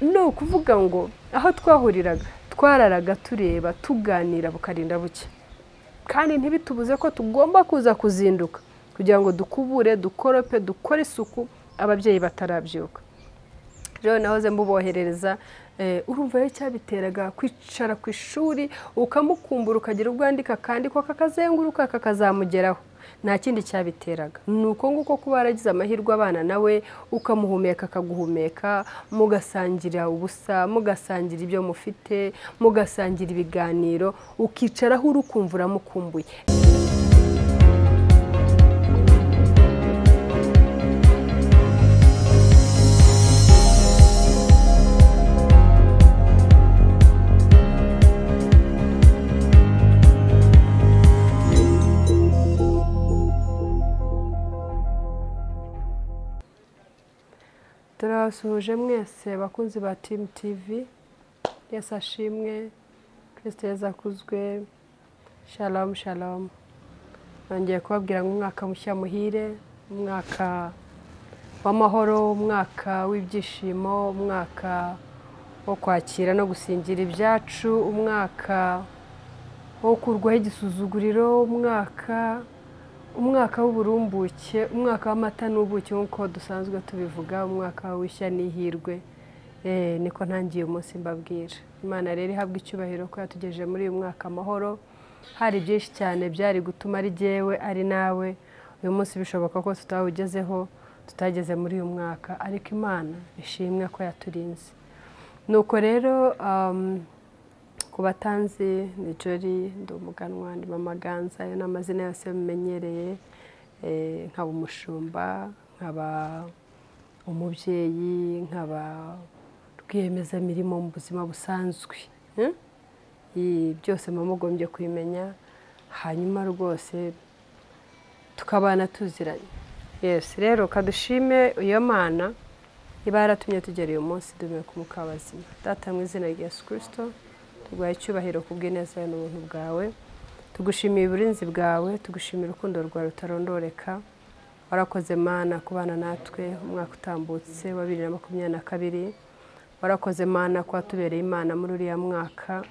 no kuvuga ngo aho twahuriraga twararaga tureba tuganira bukarinda buke kandi ntibitubuze ko tugomba kuza kuzinduka kugira ngo dukubure dukorope dukore isuku ababyeyi batarabyuka rero nahoze mbuboherereza urumva rero cyabiteraga kwicara ku ishuri ukamukumbura ukagira ubwandika kandi ko kakazenguruka kakazamugeraho nta kindi cyabiteraga nuko nguko kuba yaragize amahirwe abana nawe ukamuhumeka akaguhumeka mugasangira ubusa mugasangira ibyo mufite mugasangira ibiganiro ukicaraho urukumva uramukumbuye turasuhuje mwese bakunzi ba Team TV Yesu ashimwe Kristo yazakuzwe Shalom shalom nongeye kubabwira ngo umwaka mushya muhire umwaka w'amahoro umwaka w'ibyishimo umwaka wo kwakira no gusingira ibyacu umwaka wo kurwaho igisuzuguriro umwaka w'uburumbuke umwaka w'amata n'ubuki nk'uko dusanzwe tubivuga umwaka w'ishya n'ihirwe niko ntangiye umunsi mbabwira Imana rero ihabwa icyubahiro ko yatugejeje muri uyu mwaka amahoro hari byinshi cyane byari gutuma ari jyewe ari nawe uyu munsi bishoboka ko tutawugezeho tutageze muri uyu mwaka ariko Imana ishimwe ko yaturinze nuko rero ku batanzi ni Jolly ndi umuganwa ndi Mama Ganza ayo n'amazina yose mumenyereye nkaba umushumba nkaba umubyeyi nkaba rwiyemezamirimo mu buzima busanzwe byose mugombye kubimenya hanyuma rwose tukabana tuziranye yes rero kadushime iyo Mana iba yaratumye tugera uyu munsi dume ku mukabazima data mu izina rya Yesu Kristo tuguhaye icyubahiro kubw'ineza n'ubuntu bwawe tugushimiye uburinzi bwawe tugushimira urukundo rwawe rutarondoreka warakoze Mana kubana natwe umwaka utambutse wa 2022 warakoze Mana ko watubereye Imana muri uriya mwaka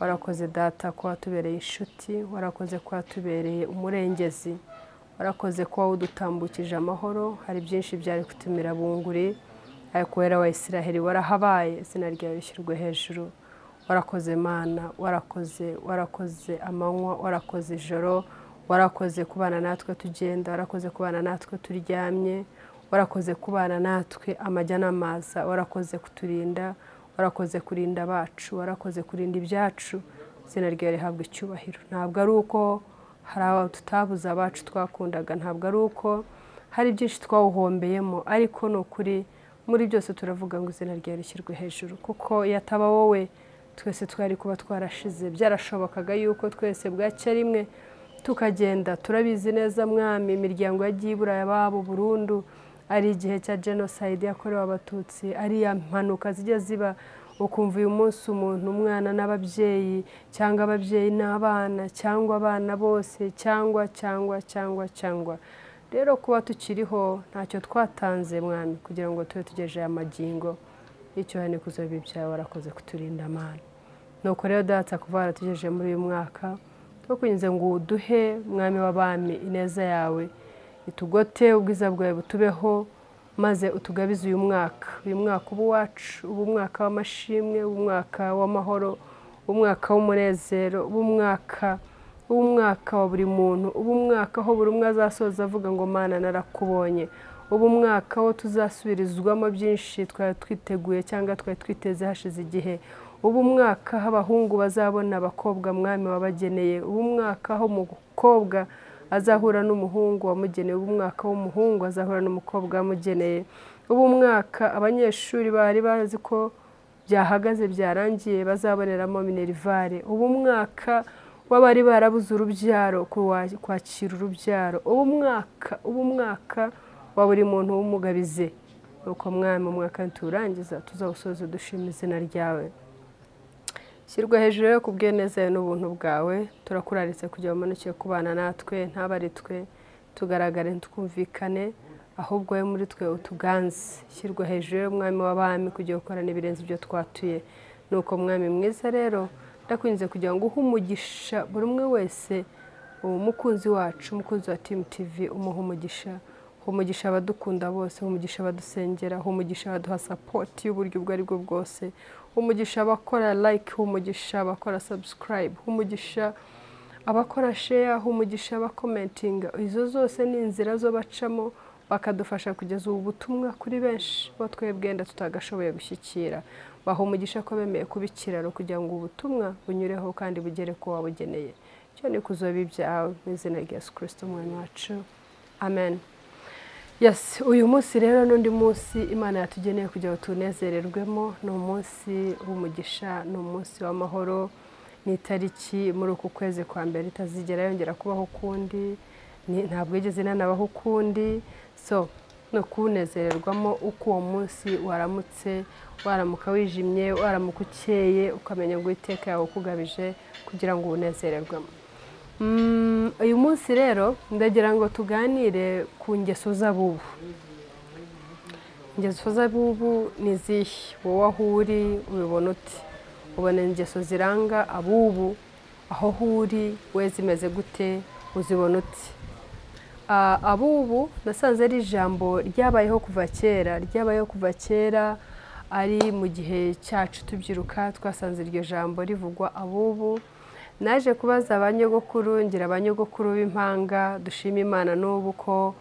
warakoze data ko watubereye inshuti warakoze ko watubereye umurengezi warakoze ko wudutambukije amahoro hari byinshi byari kutumira bunguri ariko wera wa Isiraheli warahabaye izina ryawe rishyirwe hejuru warakoze Mana warakoze amanywa warakoze ijoro warakoze kubana natwe tugenda warakoze kubana natwe turyamye warakoze kubana natwe amajya n'amaza warakoze kuturinda warakoze kurinda abacu warakoze kurinda ibyacu izina ryawe rihabwa icyubahiro ntabwo ari uko hari abo tutabuze abacu twakundaga ntabwo ari uko hari byinshi twawuhombeyemo ariko ni ukuri muri byose turavuga ngo izina ryawe rishyirwe hejuru kuko yataba wowe twese twari kuba twarashize byarashobokaga yuko twese bwacya rimwe tukagenda turabizi neza mwami imiryango yagiye iburaya babo burundu ari igihe cya genocide yakorewe abatutsi ari ya mpanuka zijya ziba ukumva uyu munsi umuntu umwana n'ababyeyi cyangwa ababyeyi n'abana cyangwa abana bose cyangwa rero kuba tukiriho ntacyo twatanze mwami kugira ngo tube tugejeje amagingo icyo hane kuzoba ibyawe warakoze kuturinda Mana nuko rero data kuva waratugejeje muri uyu mwaka twakwinze ngo uduhe mwami w'abami ineza yawe itugote ubwiza bwawe butubeho maze utugabize uyu mwaka ubu wacu ubu mwaka w'amashimwe ubu mwaka w'amahoro ubu mwaka w'umunezero ubu mwaka wa buri muntu ubu mwaka aho buri umwe azasoza avuga ngo Mana narakubonye ubu mwaka wo tuzasubirizwamo byinshi twari twiteguye cyangwa twari twiteze hashize igihe ubu mwaka aho abahungu bazabona abakobwa mwami wabageneye ubu mwaka aho umukobwa azahura n'umuhungu wamugeneye ubu mwaka w'umuhungu azahura n'umukobwa wamugeneye ubu mwaka abanyeshuri bari bazi ko byahagaze byarangiye bazaboneramo minerivare ubu mwaka w'abari barabuze urubyaro kwakira urubyaro ubu mwaka wa buri muntu w'umugabize nuko mwami mu mwaka turangiza tuzawusoza dushima izina ryawe shyirwa hejuru yo kubw'ineza n'ubuntu bwawe turakuraritse kugira ngo umanuke kubana natwe ntabaritwe tugaragare twumvikane ahubwo we muri twe utuganze shyirwa hejuru y'umwami w'abami kugira gukora n'ibirenze ibyo twatuye nuko mwami mwiza rero ndakwinze kugira ngo umugisha buri umwe wese umukunzi wacu umukunzi wa Team TV umugisha abadukunda bose umugisha abadusengera umugisha abaduha support y'uburyo ubwo ari bwo bwose umugisha abakora like umugisha abakora subscribe umugisha abakora share umugisha abakomentinga izo zose ni inzira zo bacamo bakadufasha kugeza ubu butumwa kuri benshi bo twebwenda tutagashoboye gushyikira baho umugisha ko bemeye kubikiraro kugira ngo ubutumwa bunyureho kandi bugere ko wabugeneye cyo ni kuzoba ibyawe mu izina rya Yesu Kristo umwami wacu amen. Yes, uyu munsi rero n'undi munsi Imana yatugeneye kugira ngo tunezererwemo ni umunsi w'umugisha ni umunsi w'amahoro ni itariki muri uku kwezi kwa mbere itazigera yongera kubaho ukundi ntabwo yigeze inanabaho ukundi so no kunezererwamo uko uwo munsi waramutse waramuka wijimye waramuka ukeye ukamenya ngo iteka yawe ukugabije kugira ngo unezererwemo. Uyu munsi rero ndagira ngo tuganire ku ngeso z'abubu. Ingeso z'abubu ni izihe wowe aho uri ubibona uti ubona ingeso ziranga abubu aho uri we zimeze gute uzibona uti abubu nasanze ari ijambo ryabayeho kuva kera ari mu gihe cyacu tubyiruka twasanze iryo jambo rivugwa abubu. Naje kubaza abanyogokuru ngira abanyogokuru b'impanga dushima Imana n'ubu ko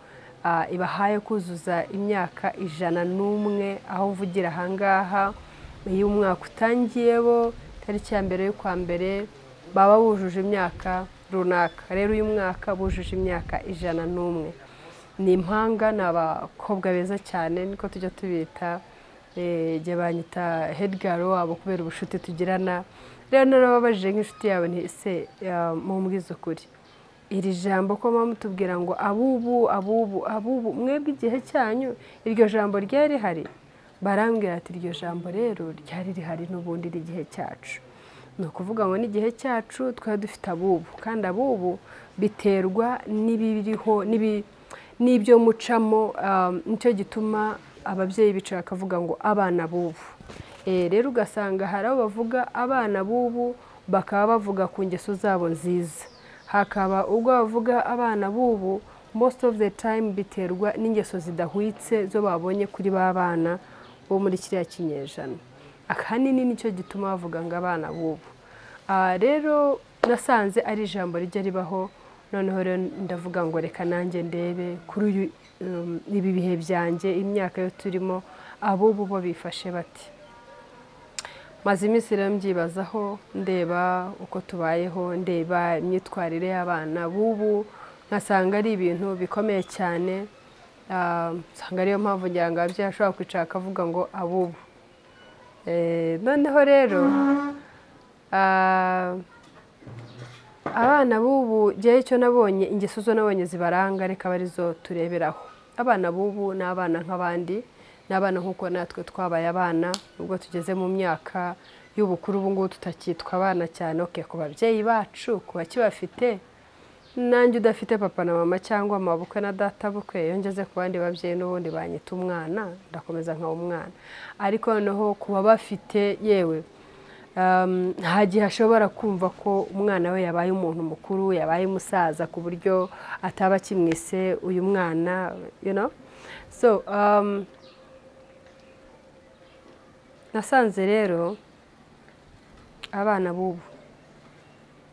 ibahaye kuzuza imyaka 101 aho uvugira ahangaha iyo umwaka utangiye bo tariki ya mbere y'ukwa mbere baba bujuje imyaka runaka rero uyu mwaka bujuje imyaka 101 ni impanga n'abakobwa beza cyane niko tujya tubita je banyita Headgirl wabo kubera ubushuti tugirana rero narababajije nk'inshuti yawe nti se mu mbwizo kuri iri jambo ko mutubwira ngo abubu mwebwe igihe cyanyu iryo jambo ryari hari barambwira ati iryo jambo rero ryari rihari n'ubundi igihe cyacu no kuvuga ngo n'igihe cyacu twari dufite abubu kandi abubu biterwa n'ibiriho n'ibyo mucamo nicyo gituma ababyeyi bicara akavuga ngo abana bubu rero ugasanga hari abo bavuga abana bubu bakaba bavuga ku ngeso zabo nziza hakaba ubwo bavuga abana bubu most of the time biterwa n'ingeso zidahwitse zo babonye kuri babana bo muri kiriya kinyejana akanini nicyo gituma bavuga ngo abana bubu rero nasanze ari ijambo rijya ribaho noneho rero ndavuga ngo reka nanjye ndebe kuri ibi bihe byanjye imyaka yo turimo abubu bo bifashe bati maze iminsi rero mbyibazaho ndeba uko tubayeho ndeba imyitwarire y'abana bubu nkasanga ari ibintu bikomeye cyane nsanga ariyo mpamvu ngira ngo ababyeyi bashobora kwicara akavuga ngo abubu noneho rero abana bubu gihe icyo nabonye ingeso zo nabonye zibaranga reka barizo tureberaho abana bubu n'abana nk'abandi n'abana nkuko natwe twabaye abana ubwo tugeze mu myaka y'ubukuru ubu ngubu tutakitwa abana cyane ku babyeyi bacu kuba kibafite nanjye udafite papa na mama cyangwa amabukwe na data bukwe iyo ngeze ku bandi babyeyi n'ubundi banyita umwana ndakomeza nka umwana ariko noneho kuba bafite yewe nta gihe ashobora kumva ko umwana we yabaye umuntu mukuru yabaye umusaza ku buryo ataba akimwise uyu mwana so nasanze rero abana bubu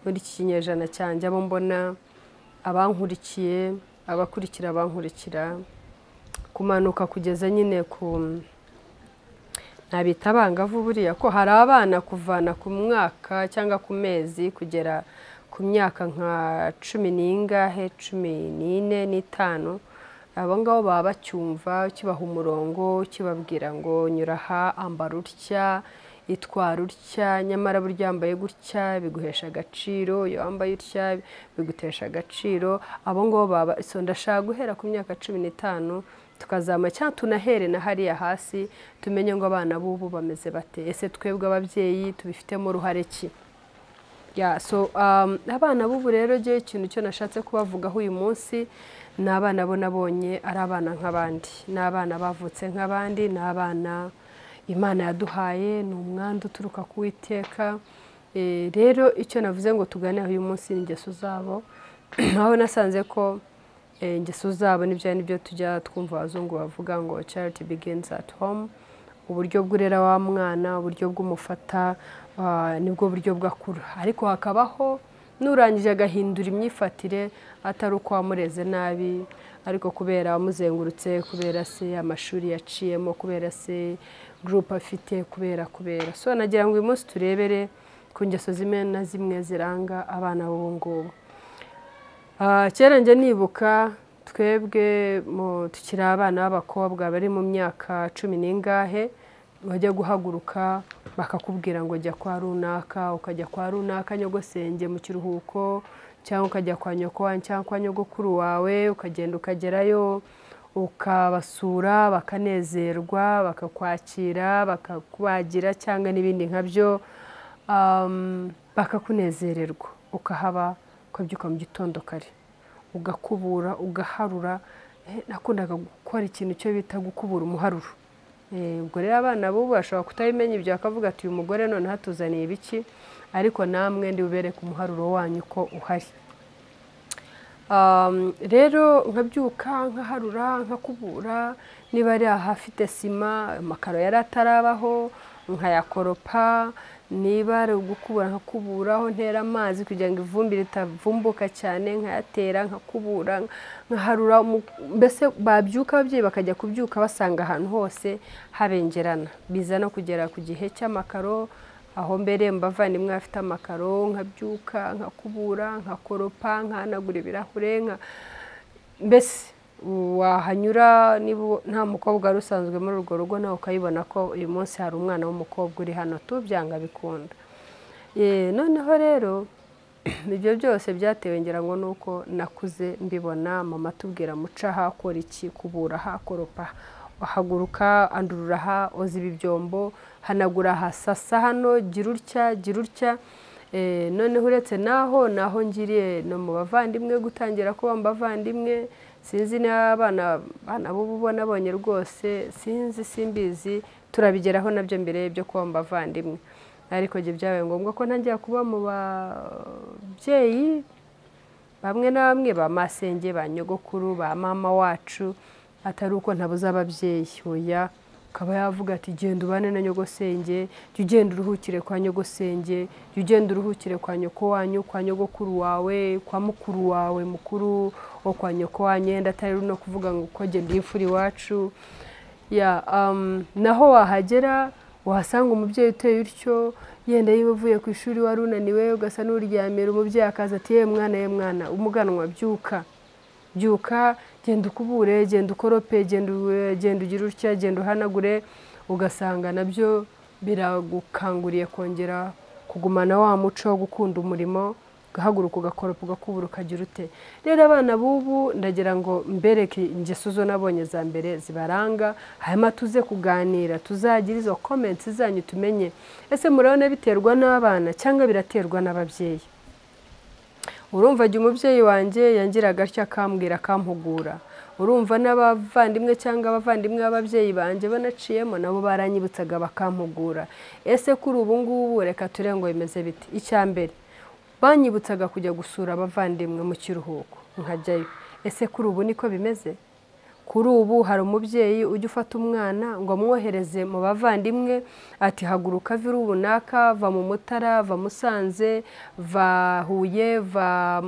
muri iki kinyejana cyanjye abo mbona abankurikiye abakurikira abankurikira kumanuka kugeza nyine ku nabita abangavu buriya ko hari abana kuvana ku mwaka cyangwa ku mezi kugera ku myaka nka 10 n'ingahe 14 n'itanu abo ngabo baba bacyumva kibaha umurongo kibabwira ngo nyura aha ambara utya itwara utya nyamara burya yambaye gutya biguhesha agaciro iyo wambaye utya bigutesha agaciro abo ngabo baba ndashaka guhera ku myaka 15 tukazama cyangwa tunahere na hariya hasi tumenye ngo abana bubu bameze bate ese twebwe ababyeyi tubifitemo uruhare ki so abana b'ubu rero je ikintu cyo nashatse kubavugaho uyu munsi ni abana bo nabonye ari abana nk'abandi, ni abana bavutse nk'abandi, ni abana Imana yaduhaye, ni umwandu uturuka ku Uwiteka. Rero icyo navuze ngo tuganire uyu munsi ingeso zabo, aho nasanze ko ingeso zabo nibyo tujya twumva abazungu bavuga ngo charity begins at home. Uburyo bw'urera wa mwana, uburyo bw'umufata nibwo buryo bwakura, ariko hakabaho nurangije agahindura imyifatire atari uko wamureze nabi, ariko kubera wamuzengurutse, kubera se amashuri yaciyemo, kubera se group afite, kubera so nagira ngo uyu munsi turebere ku ngeso zimwe na zimwe ziranga abana b'ubu ngubu. Kera njye nibuka twebwe tukiri abana b'abakobwa bari mu myaka 10 n'ingahe, bajya guhaguruka bakakubwira ngo jya kwa runaka, ukajya kwa runaka nyogosenge mu kiruhuko, cyangwa ukajya kwa nyoko wanyu cyangwa kwa nyogokuru wawe, ukagenda ukagerayo ukabasura, bakanezerwa, bakakwakira, bakakubagira cyangwa n'ibindi nkabyo, bakakunezererwa, ukahaba ukabyuka mu gitondo kare, ugakubura, ugaharura. Nakundaga gukora ikintu cyo bita gukubura umuharuro. Ubwo rero abana bo bashobora kutabimenya ibyo, akavuga ati uyu mugore none hatuzaniye ibiki, ariko namwe ndi ubereke umuharuro wanyu ko uhari. Rero nkabyuka nkaharura, nkakubura, niba ari ahafite sima amakaro yari atarabaho nkayakoropa, niba ari ugukubura nkakuburaho ntera amazi kugira ngo ivumbi ritavumbuka cyane, nkayatera, nkakubura, nkaharura. Mbese babyuka ababyeyi bakajya kubyuka basanga ahantu hose habengerana, biza no kugera ku gihe cy'amakaro, aho mbere mbavandimwe afite amakaro, nkabyuka nkakubura, nkakoropa, nkanagura ibirahure, mbese wahanyura niba nta mukobwa wari usanzwe muri urwo rugo nawe ukayibona ko uyu munsi hari umwana w'umukobwa uri hano, tubyanga bikunda. Noneho rero ibyo byose byatewe ngira ngo nuko nakuze mbibona mama tubwira muca hakora iki, kubura hakoropa, haguruka, andurura ha, oza ibyombo, hanagura hasasa hano, gira utya. Noneho uretse naho ngiriye no mu bavandimwe gutangira kuba mbavandimwe, sinzi n'abana bo nabonye rwose, simbizi, turabigeraho nabyo mbere byo kuba mbavandimwe, ariko je byabaye ngombwa ko ntangira kuba mu babyeyi bamwe na bamwe, ba masenge, ba nyogokuru, ba mama wacu, atari uko ntabuza ababyeyi. Oya, akaba yavuga ati genda ubane na nyogosenge, jya ugenda uruhukire kwa nyogosenge, jya ugenda uruhukire kwa nyoko wanyu, kwa nyogokuru wawe, kwa mukuru wawe mukuru wo kwa nyoko wanyu, yenda atari no kuvuga ngo uko genda yifuri iwacu. Naho wahagera wahasanga umubyeyi uteye utyo, yenda yiba uvuye ku ishuri wari unaniwe, ugasa n'uryamira, umubyeyi akaza ati ye mwana umuganwa, byuka, genda ukubure, genda ukorope, genda ugira utya, genda uhanagure. Ugasanga nabyo biragukanguriye kongera kugumana wa muco wo gukunda umurimo, ugahaguruka, ugakoropa, ugakubura, ukagira ute. Rero abana b'ubu ndagira ngo mbereke ingeso zo nabonye za mbere zibaranga, hanyuma tuze kuganira, tuzagira izo comments zanyu tumenye ese murabona biterwa n'abana cyangwa biraterwa n'ababyeyi. Urumva jya umubyeyi wanjye yangira gatya akambwira akampugura, urumva n'abavandimwe cyangwa abavandimwe b'ababyeyi banjye banaciyemo nabo baranyibutsaga bakampugura. Ese kuri ubu ngubu reka turengo bimeze biti. Icyambere banyibutsaga kujya gusura abavandimwe mu kiruhuko nkajyayo. Ese kuri ubu niko bimeze? Kuri ubu hari umubyeyi ujya ufata umwana ngo amwohereze mu bavandimwe, ati haguruka vira ubunaka, va mu Mutara, va Musanze, va Huye, va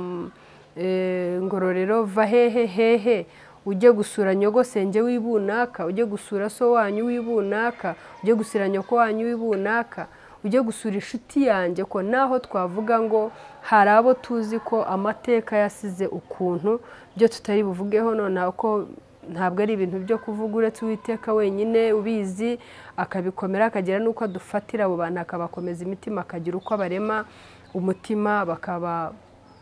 Ngororero, va hehe, ujye gusura nyogosenge w'ibunaka, ujye gusura so wanyu w'ibunaka, ujye gusura nyoko wanyu w'ibunaka, ujye gusura inshuti yanjye. Ko naho twavuga ngo hari abo tuzi ko amateka yasize ukuntu byo tutari buvugeho nonaho, ko ntabwo ari ibintu byo kuvuga uretse Uwiteka wenyine ubizi, akabikomera, akagira nuko adufatira abo bantu, akabakomeza imitima, akagira uko abarema umutima, bakaba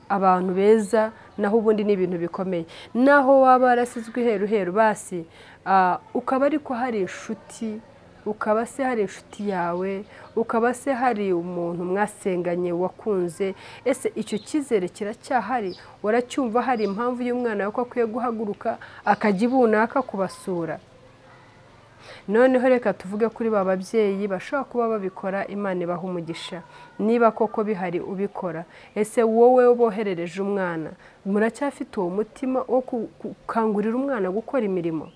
abantu beza. Naho ubundi ni ibintu bikomeye. Naho waba warasizwe iheru basi ukaba ariko hari inshuti ukaba se hari inshuti yawe, ukaba se hari umuntu mwasenganye wakunze, ese icyo cyizere kiracyahari? Waracyumva hari impamvu y'umwana wawe ko akwiye guhaguruka akajya ibunaka kubasura? Noneho reka tuvuge kuri ba babyeyi bashobora kuba babikora, Imana ibaha umugisha. Niba koko bihari ubikora, ese wowe boherereje umwana muracyafite uwo mutima wo gukangurira umwana gukora imirimo?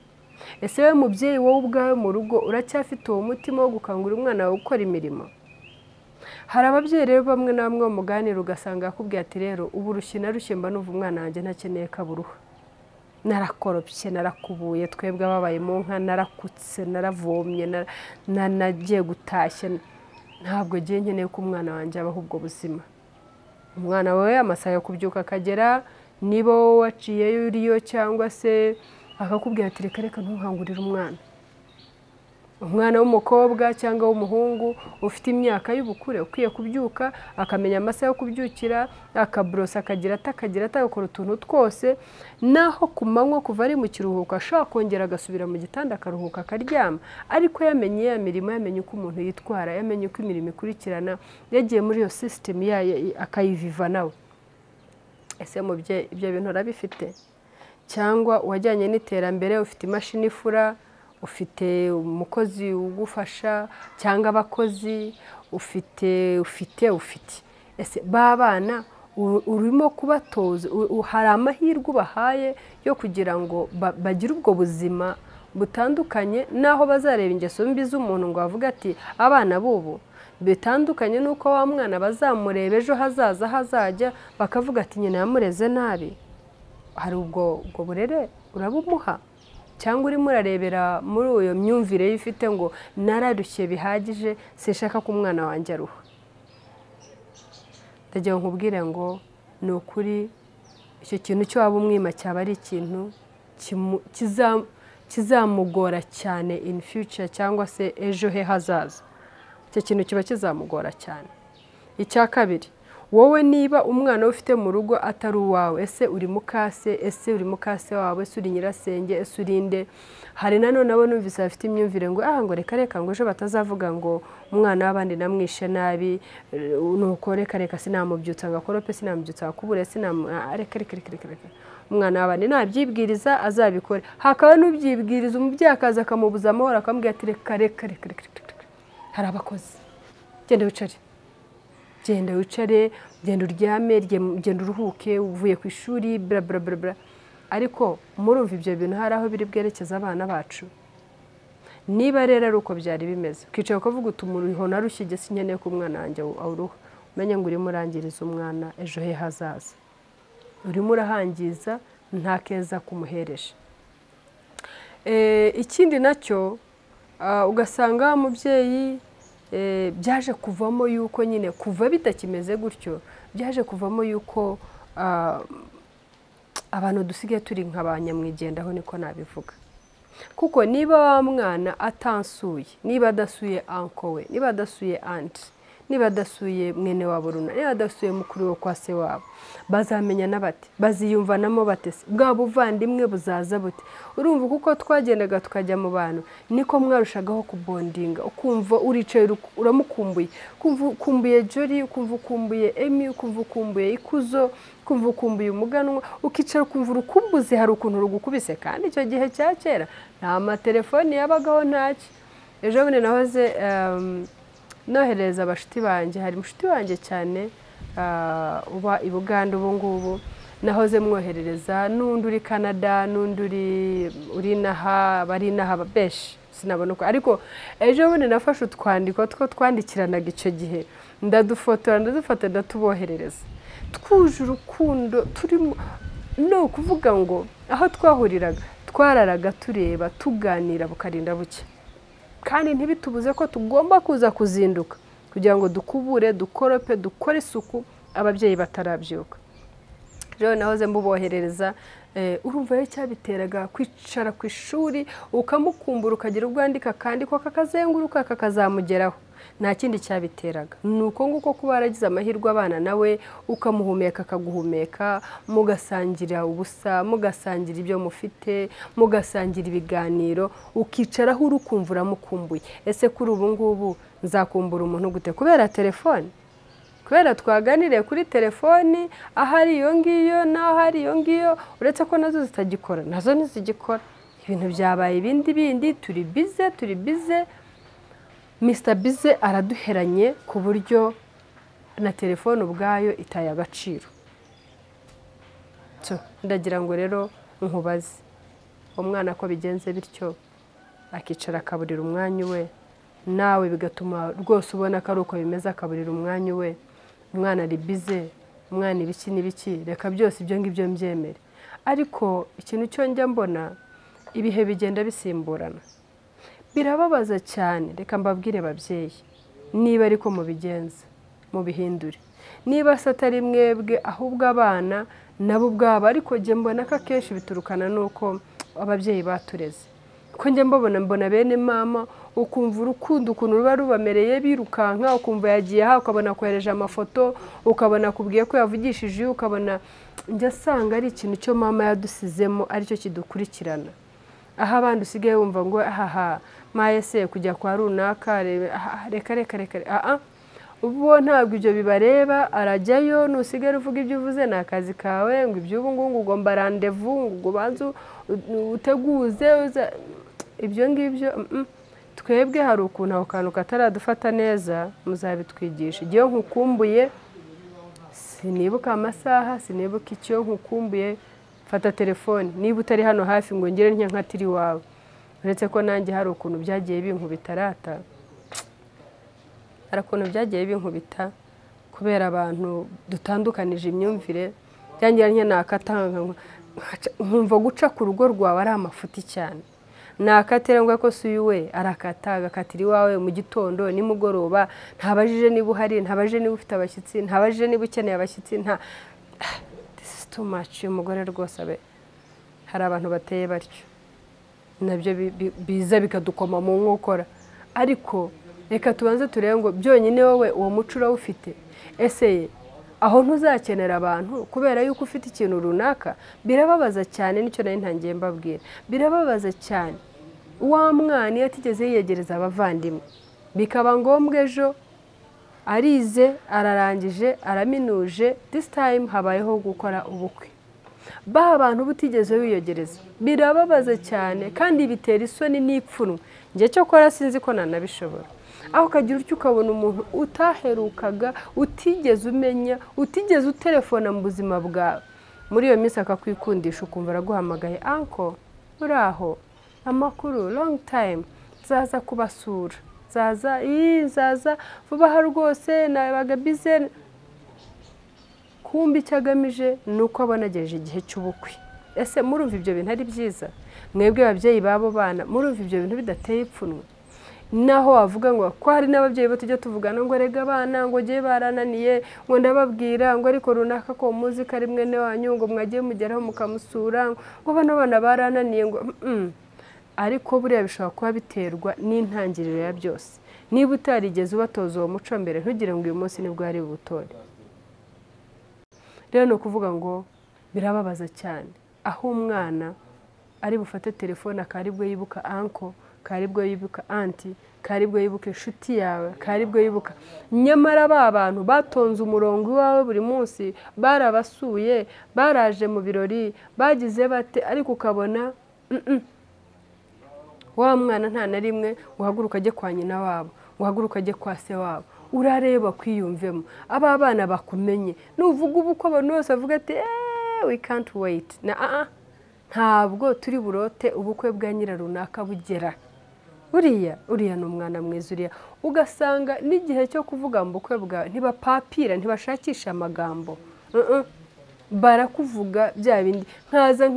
Ese wowe mubyeyi wowe ubwawe mu rugo uracyafite uwo mutima wo gukangurira umwana wawe gukora imirimo? Hari ababyeyi rero bamwe na bamwe bamuganira ugasanga yakubwiye ati rero ubu rushye narushye mba numva umwana wanjye ntakeneye kaburuha, narakoropye narakubuye, twebwe ababaye mu nka narakutse naravomye nagiye gutashya, ntabwo giye nkeneye ko umwana wanjye abaho ubwo buzima. Umwana wawe amasaha yo kubyuka akagera, niba wowe waciyeyo uriyo cyangwa se akakubwira ati reka reka ntunkangurire umwana w'umukobwa cyangwa w'umuhungu ufite imyaka y'ubukure ukwiye kubyuka, akamenya amasaha yo kubyukira, akabrosa akagira atagakora utuntu twose, naho ku manywa kuva ari mu kiruhuko ashobora kongera agasubira mu gitanda akaruhuka akaryama, ariko yamenye ya mirimo, yamenye uko umuntu yitwara, yamenye uko imirimo ikurikirana, yagiye muri iyo system akayiviva nawe. Ese mubyeyi ibyo bintu urabifite? Cyangwa wajyanye n'iterambere, ufite imashini ifura, ufite umukozi ugufasha cyangwa abakozi, ufite ese babana urimo kubatoza, hari amahirwe ubahaye yo kugira ngo bagire ubwo buzima butandukanye, naho bazareba ingeso mbi z'umuntu ngo bavuga ati abana bubu bitandukanye nuko wa mwana bazamureba ejo hazaza hazajya bakavuga ati nyina yamureze nabi. Hari ubwo burere urabumuha? Cyangwa urimo urarebera muri uyo myumvire y'ifite ngo nararushye bihagije sinshaka ko umwana wanjye aruha? Ndagira ngo nkubwire ngo ni ukuri icyo kintu cyo waba umwima cyaba ari ikintu kizamugora cyane in future, cyangwa se ejo he hazaza. Icyo kintu kiba kizamugora cyane. Icya kabiri, wowe niba umwana ufite mu rugo atari uwawe, ese uri mukase, ese uri mukase wawe, ese uri nyirasenge, ese urinde? Hari nanone nabo numvise bafite imyumvire ngo ngo reka ngo ejo batazavuga ngo umwana w'abandi namwishe nabi, nuko reka sinamubyutsa ngo akorope, sinamubyutsa akubure, reka umwana w'abandi nabyibwiriza azabikore. Hakaba n'ubyibwiriza umubyeyi akaza akamubuza amahoro akamubwira ati reka. Hari abakozi, genda wicare, genda uryame, genda uruhuke, uvuye ku ishuri, bla bla bla. Ariko murumva ibyo bintu hari aho biri bwerekeza abana bacu? Niba rero ari uko byari bimeze, ukicara ukavuga uti umuntu narushye sinkeneye ko umwana wanjye awuruha, umenye ngo urimo urangiriza umwana ejo he hazaza, urimo urahangiza, nta keza kumuhereje. Ikindi nacyo ugasanga umubyeyi byaje kuvamo yuko nyine kuva bitakimeze gutyo, byaje kuvamo yuko abantu dusigaye turi nk'abanyamwigendaho, niko nabivuga. Kuko niba wa mwana atansuye, niba adasuye anko we, niba adasuye anti, niba adasuye mwene wabo runa, niba adasuye mukuru we kwa se wabo, bazamenyana bate? Baziyumvanamo bate? Bwa buvandimwe buzaza bute? Urumva kuko twagendaga tukajya mu bantu niko mwarushagaho kubondinga, ukumva uricaye uramukumbuye, kumva ukumbuye Jori, ukumva ukumbuye Emi, ukumva ukumbuye Ikuzo, ukumva ukumbuye umuganwa, ukicara ukumva urukumbuzi hari ukuntu rugukubise. Kandi icyo gihe cya kera nta matelefoni yabagaho ntacyo. Ejo bundi nahoze nohereza abashuti banjye, hari mushuti wanjye cyane uba i Buganda ubu ngubu, nahoze mwoherereza n'undi uri Canada, n'undi uri naha, bari naha benshi sinabona uko. Ariko ejo bundi nafashe utwandiko two twandikiranaga icyo gihe, ndadufata ndatuboherereza, twuje urukundo turimo. No kuvuga ngo aho twahuriraga twararaga tureba tuganira bukarinda buke, kandi ntibitubuze ko tugomba kuza kuzinduka kugira ngo dukubure, dukorope, dukore isuku ababyeyi batarabyuka. Rero nahoze mbuboherereza, urumva rero cyabiteraga kwicara ku ishuri ukamukumbura, ukagira ubwandika kandi ko kakazenguruka kakazamugeraho. nta kindi cyabiteraga nuko nguko kuba yaragize amahirwe abana nawe ukamuhumeka akaguhumeka mugasangira ubusa mugasangira ibyo mufite mugasangira ibiganiro ukicaraho urukumva uramukumbuye ese kuri ubu ngubu nzakumbura umuntu gute kubera telefone kubera twaganiriye kuri telefoni ahari iyo ngiyo naho hari iyo ngiyo uretse ko nazo zitagikora nazo ntizigikora ibintu byabaye bindi turi bize Mr Bize araduheranye ku buryo na telefone ubwayo itaye agaciro ndagira ngo rero nkubaze umwana ko bigenze bityo akicara akaburira umwanya we nawe bigatuma rwose ubona ko ari uko bimeze akaburira umwanya we umwana ari bize umwana ibiki n'ibiki reka byose ibyo ngibyo mbyemere ariko ikintu cyo njya mbona ibihe bigenda bisimburana birababaza cyane reka mbabwire babyeyi niba ariko mubigenza mubihindure niba se atari mwebwe ahubwo abana nabo ubwabo ariko njye mbona ko akenshi biturukana nuko ababyeyi batureze ko njye mbona bene mama ukumva urukundo ukuntu ruba rubamereye birukanka ukumva yagiye aha ukabona kohereje amafoto ukabona kubwiye ko yavugishije ukabona njye asanga ari ikintu cyo mama yadusizemo aricyo kidukurikirana aha abandi usigaye wumva ngo ahaha mayese kujya kwa runaka reka ubu ntabwo ibyo bibareba arajyayo nusigara uvuga ibyo uvuze ni akazi kawe ngo iby'ubu ngubu ugomba randevu ngo ubanze uteguze ibyo ngibyo twebwe hari ukuntu ako kantu kataradufata neza muzabitwigisha igihe nkukumbuye sinibuka amasaha sinibuka icyo nkukumbuye fata telefone niba utari hano hafi ngo ngere nkatiri wawe uretse ko nanjye hari ukuntu byagiye binkubita rata hari ukuntu byagiye binkubita kubera abantu dutandukanije imyumvire byangira nakatanga nkumva guca ku rugo rwawe ari amafuti cyane nakatera ngo ko suyuwe arakata agakatira iwawe mu gitondo nimugoroba ntabajije niba uhari ntabajije niba ufite abashyitsi ntabajije niba ukeneye abashyitsi this is too much umugore rwose abe hari abantu bateye batyo nabyo biza bikadukoma mu nkokora ariko reka tubanze turebe ngo byonyine wowe uwo muco urawufite ese aho ntuzakenera abantu kubera yuko ufite ikintu runaka birababaza cyane nicyo nari ntangiye mbabwira birababaza cyane wa mwana iyo atigeze yiyegereza abavandimwe bikaba ngombwa ejo arize ararangije araminuje this time habayeho gukora ubukwe ba abantu butigeze wiyegereza birababaza cyane kandi bitera isoni n'ipfunwe njye cyo kora sinzi ko nanabishobora aho kagira utyo ukabona umuntu utaherukaga utigeze umenya utigeze utelefona mu buzima bwawe muri iyo minsi akakwikundisha ukumva araguhamagaye anko uraho amakuru long time zaza kubasura zaza vuba aha rwose nabaga bize kumbi cyagamije nuko abonageje igihe cy'ubukwe ese murumva ibyo bintu ari byiza mwebwe ababyeyi babo bana murumva ibyo bintu bidateye ipfunwe naho wavuga ngo ko hari n'ababyeyi bo tujya tuvugana ngo rega abana ngo giye barananiye ngo ndababwira ngo ariko runaka ko muzi ko ari mwene wanyu ngo mwagiye mugeraho mukamusura ngo bana barananiye ngo ariko buriya bishobora kuba biterwa n'intangiriro ya byose niba utarigeze ubatoza uwo muco mbere ntugire ngo uyu munsi nibwo ari butore rero no kuvuga ngo birababaza cyane aho umwana ari bufate telefone akaribwo yibuka anko karibwo yibuka anti karibwo yibuka inshuti yawe karibwo yibuka nyamara ba bantu batonze umurongo iwawe buri munsi barabasuye baraje mu birori bagize bate ariko ukabona wa mwana nta na rimwe uhaguruka ajye kwa nyina wabo uhaguruka ajye kwa se wabo urareba kwiyumvemo aba bana bakumenye nuvuga ubu ko abantu bose bavuga ati we can't wait ntabwo turi burote ubukwe bwa nyira runaka bugera uriya ni umwana mwiza uriya ugasanga n'igihe cyo kuvuga mu bukwe bwawe ntibapapira ntibashakisha amagambo barakuvuga bya bindi nkaza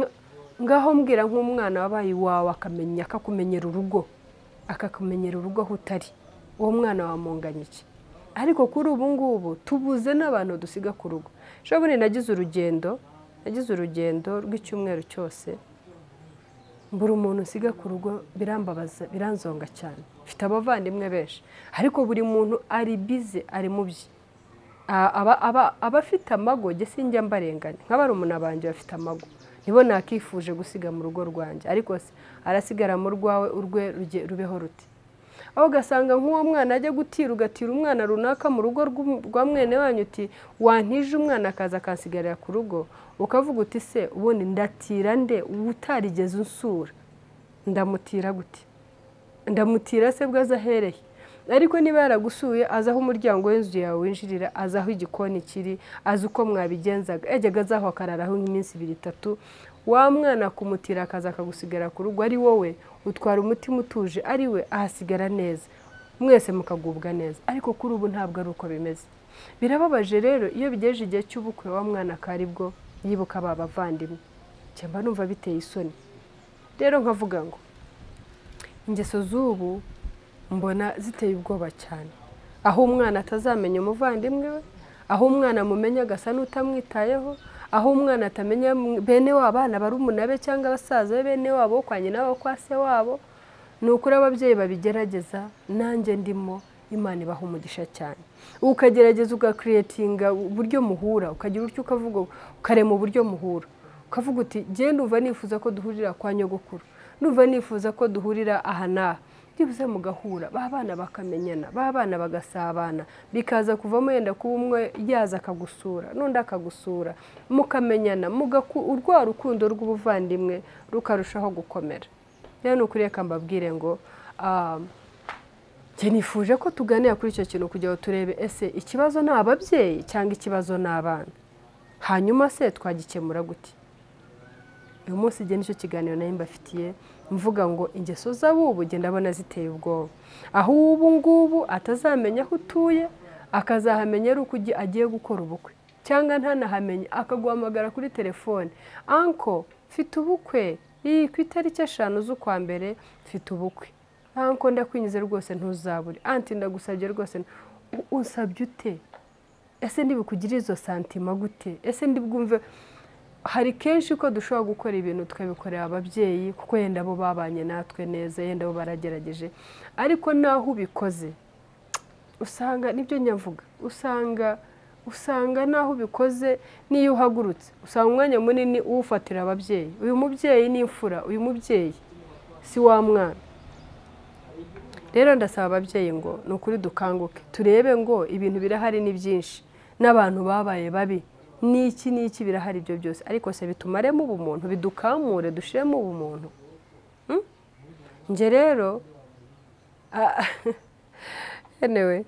ngaho mbwira nk'umwana wabaye iwawe akamenya akakumenyera urugo aho utari uwo mwana wamunganya iki ariko kuri ubu ngubu tubuze n'abantu dusiga ku rugo shobora nagize urugendo rw'icyumweru cyose mbura umuntu usiga ku rugo birambabaza biranzonga cyane mfite abavandimwe benshi ariko buri muntu ari bize ari mu bye aba afite amago jye sinjya mbarenganya nk'abarumuna banjye bafite amago nibo nakifuje gusiga mu rugo rwanjye ariko se arasigara mu rwawe urwe rubeho ruti aho ugasanga nk'uwo mwana ajya gutira ugatira umwana runaka mu rugo rwa mwene wanyu uti wantije umwana akaza akansigarira ku rugo ukavuga uti se ubundi ndatira nde utarigeze unsura ndamutira gute ndamutira se bwo azahereye ariko niba yaragusuye aza aho umuryango w'inzu yawe winjirira aza aho igikoni kiri azi uko mwabigenzaga yajyaga azaho akararaho nk'iminsi 2-3 wa mwana kumutira akaza akagusigara ku rugo ari wowe utwara umutima utuje ari we ahasigara neza mwese mukagubwa neza ariko kuri ubu ntabwo ari uko bimeze birababaje rero iyo bigeje igihe cy'ubukwe wa mwana karibwo yibuka babavandimwe cyangwa numva biteye isoni rero nkavuga ngo ingeso z'ubu mbona ziteye ubwoba cyane aho umwana atazamenya umuvandimwe we aho umwana amumenya agasa n'utamwitayeho aho umwana atamenya bene w'abana barumunabe cyangwa abasaza bene wabo kwa nyina wabo kwa se wabo ni ukuri ababyeyi babigerageza nanjye ndimo Imana ibaha umugisha cyane ukagerageza ugakreatinga uburyo muhura ukagira utyo ukavuga ukarema uburyo muhura ukavuga uti genda umva nifuza ko duhurira kwa nyogokuru numva nifuza ko duhurira aha naha byibuze mugahura babana bakamenyana babana bagasabana bikaza kuvamo yenda kuba umwe yaza akagusura n'undi akagusura mukamenyana urwa rukundo rw'ubuvandimwe rukarushaho gukomera rero nukuri reka mbabwire ngo nifuje ko tuganira kuri icyo kintu kugira ngo turebe ese ikibazo ni ababyeyi cyangwa ikibazo ni abana hanyuma se twagikemura gute uyu munsi igihe nicyo kiganiro nayo mbafitiye mvuga ngo ingeso z'abubu genda abona ziteye ubwoba aho ubu ngubu atazamenya aho utuye akazahamenya ari uko agiye gukora ubukwe cyangwa ntanahamenye akaguhamagara kuri telefone anko mfite ubukwe ku itariki 5 z'ukwa mbere mfite ubukwe anko ndakwinyize rwose ntuzabure anti ndagusabye rwose unsabye ute ese ndibukugire izo santima gute ese ndibwumve hari kenshi ko dushobora gukora ibintu tukabikorera ababyeyi kuko yenda bo babanye natwe neza yenda bo baragerageje ariko naho ubikoze usanga nibyo nyavuga usanga naho ubikoze niyo uhagurutse usanga umwanya munini uwufatira ababyeyi uyu mubyeyi ni imfura uyu mubyeyi si wa mwana rero ndasaba ababyeyi ngo ni ukuri dukanguke turebe ngo ibintu birahari ni byinshi n'abantu babaye babi n'iki birahari ibyo byose ariko se bitumaremo ubumuntu bidukamure dushiremo ubumuntu nje rero anyway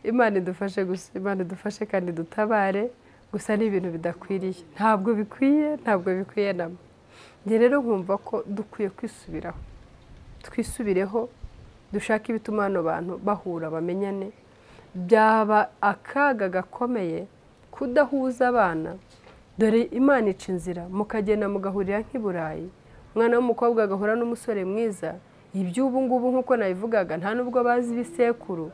Imana idufashe gusa Imana idufashe kandi dutabare gusa ni ibintu bidakwiriye ntabwo bikwiye namo nje rero nkumva ko dukwiye kwisubiraho twisubireho dushaka ibituma hano bantu bahura bamenyane byaba akaga gakomeye kudahuza abana dore Imana ica inzira mukagenda mugahurira nk'iburayi umwana w'umukobwa agahura n'umusore mwiza iby'ubu ngubu nk'uko nabivugaga nta nubwo bazi ibisekuru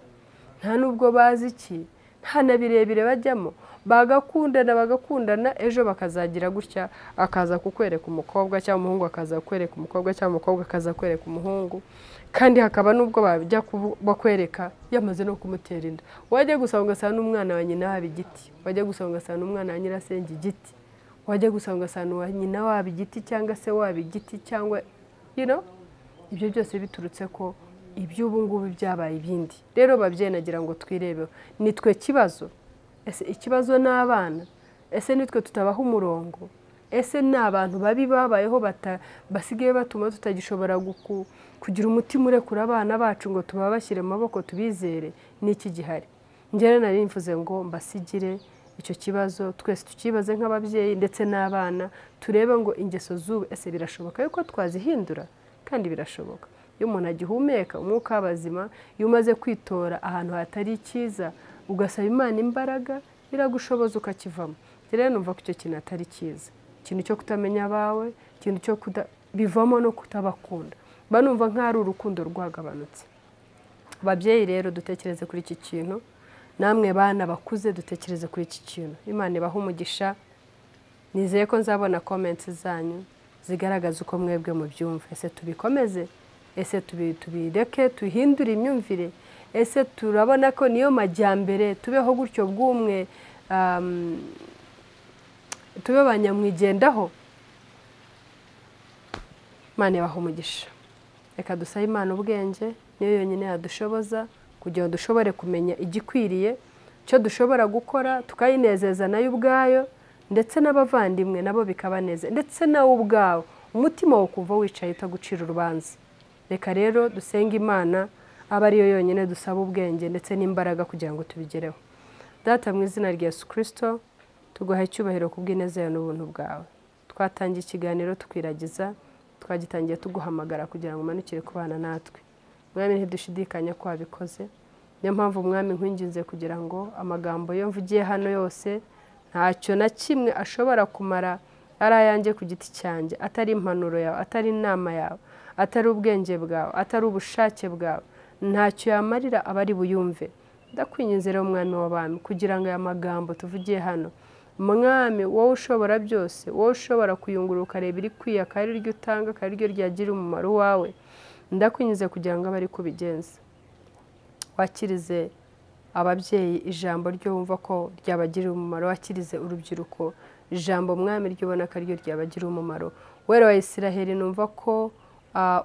nta nubwo bazi iki nta na birebire bajyamo bagakundana ejo bakazagira gutya akaza kukwereka umukobwa cyangwa umuhungu akaza kukwereka umukobwa cyangwa umukobwa akaza kwereka umuhungu kandi hakaba nubwo bajya bakwereka yamaze no kumutera inda wajya gusanga ugasanga n'umwana wa nyina waba igiti wajya gusanga ugasanga umwana wa nyirasenge igiti wajya gusanga ugasanga wa nyina waba igiti cyangwa se waba igiti cyangwa ibyo byose biturutse ko iby'ubu ngubu byabaye ibindi rero babyeyi nagira ngo twirebeho nitwe kibazo ese ikibazo n'abana ese nitwe tutabaho umurongo ese ni abantu babi babayeho basigaye batuma tutagishobora kugira umutima urekura abana bacu ngo tubabashyire mu maboko tubizere n'iki gihari njyewe nari mvuze ngo mbasigire icyo kibazo twese tukibaze nk'ababyeyi ndetse n'abana turebe ngo ingeso z'ubu ese birashoboka yuko twazihindura kandi birashoboka iyo umuntu agihumeka umwuka w'abazima iyo umaze kwitora ahantu hatari icyiza ugasaba Imana imbaraga biragushoboza ukakivamo rero numva ko icyo kintu atari cyiza ikintu cyo kutamenya abawe ikintu cyo bivamo no kutabakunda banumva nk'ari urukundo rwagabanutse ababyeyi rero dutekereze kuri iki kintu namwe bana bakuze dutekereze kuri iki kintu Imana ibaha umugisha nizeye ko nzabona comments zanyu zigaragaza uko mwebwe mu byumva ese tubikomeze ese tubireke tuhindure imyumvire, ese turabona ko niyo majyambere, tubeho gutyo bw'umwe, tube banyamwigendaho. Imana ibahe umugisha. Reka dusabe Imana ubwenge, niyo yonyine yadushoboza kugira ngo dushobore kumenya igikwiriye cyo dushobora gukora, tukayinezeza nayo ubwayo, ndetse n'abavandimwe nabo bikabaneze, ndetse nawe ubwawe umutima wo kuva wicaye utagucira urubanza. Reka rero dusenge Imana aba ariyo yonyine dusaba ubwenge ndetse n'imbaraga kugira ngo tubigereho. Data, mu izina rya Yesu Kristo, tuguha icyubahiro kubw'ineza yawe n'ubuntu bwawe. Twatangiye ikiganiro tukwiragiza, twagitangiye tuguhamagara kugira ngo umanukire kubana natwe. Mwami, ntidushidikanya ko wabikoze. Niyo mpamvu Mwami nkwinginze kugira ngo amagambo yo mvugiye hano yose ntacyo na kimwe ashobora kumara ari ayanjye ku giti cyanjye, atari impanuro yawe, atari inama yawe, atari ubwenge bwawe, atari ubushake bwawe, ntacyo yamarira abari buyumve. Ndakwinginze rero Mwami w'abami kugira ngo aya magambo tuvugiye hano, Mwami wowe ushobora byose, wowe ushobora kuyungurura ukareba irikwiye, akaba ari ryo utanga, akaba ari ryo ryagira umumaro wawe, ndakwinginze kugira ngo abe ari ko ubigenza. Wakirize ababyeyi ijambo ryo wumva ko ryabagirira umumaro, wakirize urubyiruko ijambo Mwami ryo ubona ko ariryo ryabagirira umumaro. Wera wa Isiraheli, numva ko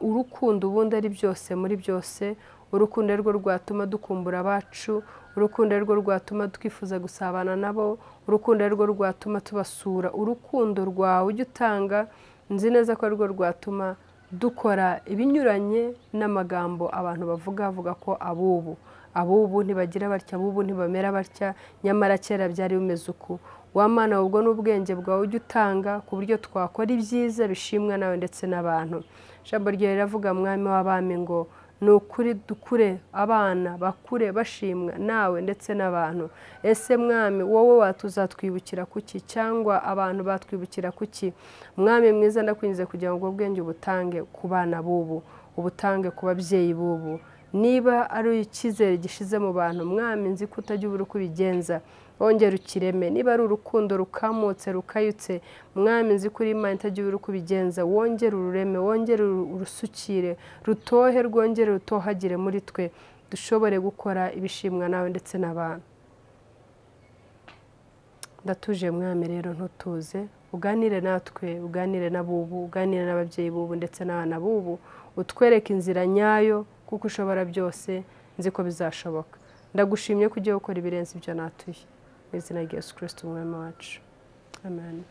urukundo ubundi ari byose muri byose. Urukundo rwo rwatuma dukumbura abacu, urukundo rwo rwatuma twifuza gusabana nabo, urukundo rwo rwatuma tubasura. Urukundo rwawe ujya utanga, nzi neza ko rwo rwatuma dukora ibinyuranye n'amagambo abantu bavuga ko abubu ntibagira batya, abubu ntibamera batya, nyamara kera byari bimeze uku. Wamana ubwo n'ubwenge bwawe ujya utanga ku buryo twakora ibyiza bishimwa nawe ndetse n'abantu. Ijambo ryawe riravuga Mwami w'abami ngo ni ukuri dukure abana bakure bashimwa nawe ndetse n'abantu. Ese Mwami wowe watuzatwibukira kuki, cyangwa abantu batwibukira kuki? Mwami mwiza, ndakwinjiza kugira ngo ubwenge ubutange ku bana bubu, ubutange ku babyeyi bubu. Niba ari icyizere gishize mu bantu, Mwami nzi ko utajya ubura uko ubigenza, wongera ukireme. Niba ari urukundo rukamutse rukayutse, Mwami nzi ko uri Imana itajya ubura uko ubigenza, wongere urureme, wongere urusukire, rutohe, rwongere rutohagire muri twe, dushobore gukora ibishimwa nawe ndetse n'abantu. Ndatuje Mwami rero, ntutuze, uganire natwe, uganire n'abubu, uganire n'ababyeyi bubu ndetse n'abana bubu, utwereke inzira nyayo kuko ushobora byose, nzi ko bizashoboka. Ndagushimye ko ugiye gukora ibirenze ibyo natuye. Mu izina rya Yesu Kristo umwami wacu. Amen.